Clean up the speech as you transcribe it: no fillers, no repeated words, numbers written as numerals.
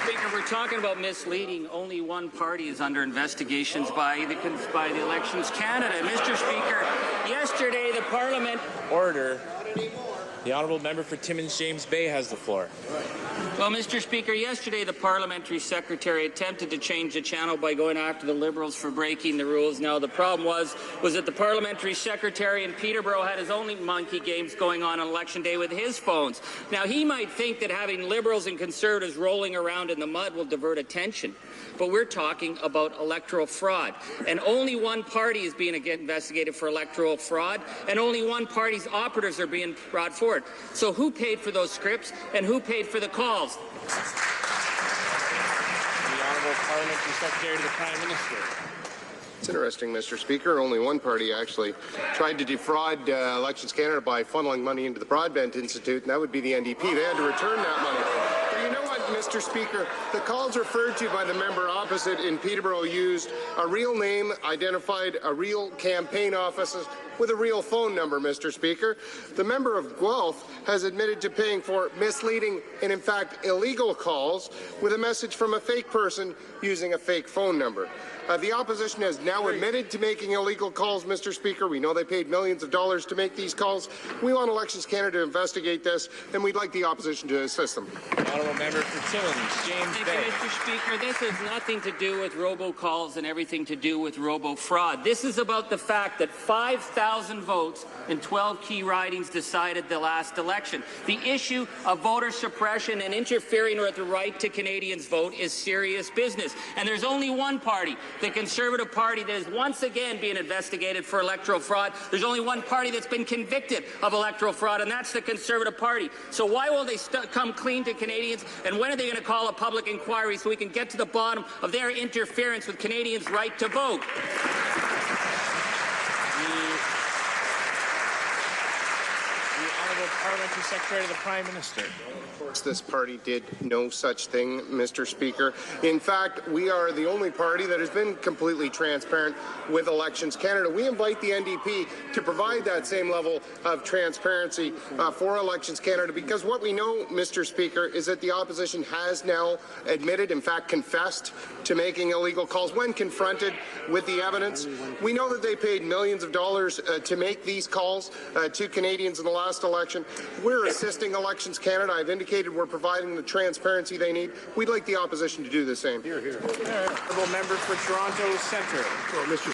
Speaker, we're talking about misleading. Only one party is under investigations by the Elections Canada. Mr. Speaker, yesterday the Parliament... Order. The honourable member for Timmins-James Bay has the floor. Well, Mr. Speaker, yesterday the Parliamentary Secretary attempted to change the channel by going after the Liberals for breaking the rules. Now, the problem was that the Parliamentary Secretary in Peterborough had his own monkey games going on Election Day with his phones. Now, he might think that having Liberals and Conservatives rolling around in the mud will divert attention, but we're talking about electoral fraud. And only one party is being investigated for electoral fraud, and only one party's operatives are being brought forward. So who paid for those scripts, and who paid for the calls? The Honourable Parliamentary Secretary to the Prime Minister. It's interesting, Mr. Speaker. Only one party actually tried to defraud Elections Canada by funneling money into the Broadbent Institute, and that would be the NDP. They had to return that money. But you know what, Mr. Speaker? The calls referred to by the member opposite in Peterborough used a real name, identified a real campaign office with a real phone number, Mr. Speaker. The member of Guelph has admitted to paying for misleading and, in fact, illegal calls with a message from a fake person using a fake phone number. The opposition has now admitted to making illegal calls, Mr. Speaker. We know they paid millions of dollars to make these calls. We want Elections Canada to investigate this, and we'd like the opposition to assist them. Honourable member for Timmins-James Bay. Thank you, Mr. Speaker. This has nothing to do with robocalls and everything to do with robo-fraud. This is about the fact that 5,000 votes in 12 key ridings decided the last election. The issue of voter suppression and interfering with the right to Canadians' vote is serious business. And there's only one party, the Conservative Party, that is once again being investigated for electoral fraud. There's only one party that's been convicted of electoral fraud, and that's the Conservative Party. So why will they come clean to Canadians, and when are they going to call a public inquiry so we can get to the bottom of their interference with Canadians' right to vote? Parliamentary Secretary to the Prime Minister. Of course, this party did no such thing, Mr. Speaker. In fact, we are the only party that has been completely transparent with Elections Canada. We invite the NDP to provide that same level of transparency for Elections Canada, because what we know, Mr. Speaker, is that the opposition has now admitted, in fact confessed, to making illegal calls when confronted with the evidence. We know that they paid millions of dollars to make these calls to Canadians in the last election. We're assisting Elections Canada. I've indicated we're providing the transparency they need. We'd like the opposition to do the same. Honourable member for Toronto Centre. Well, Mr.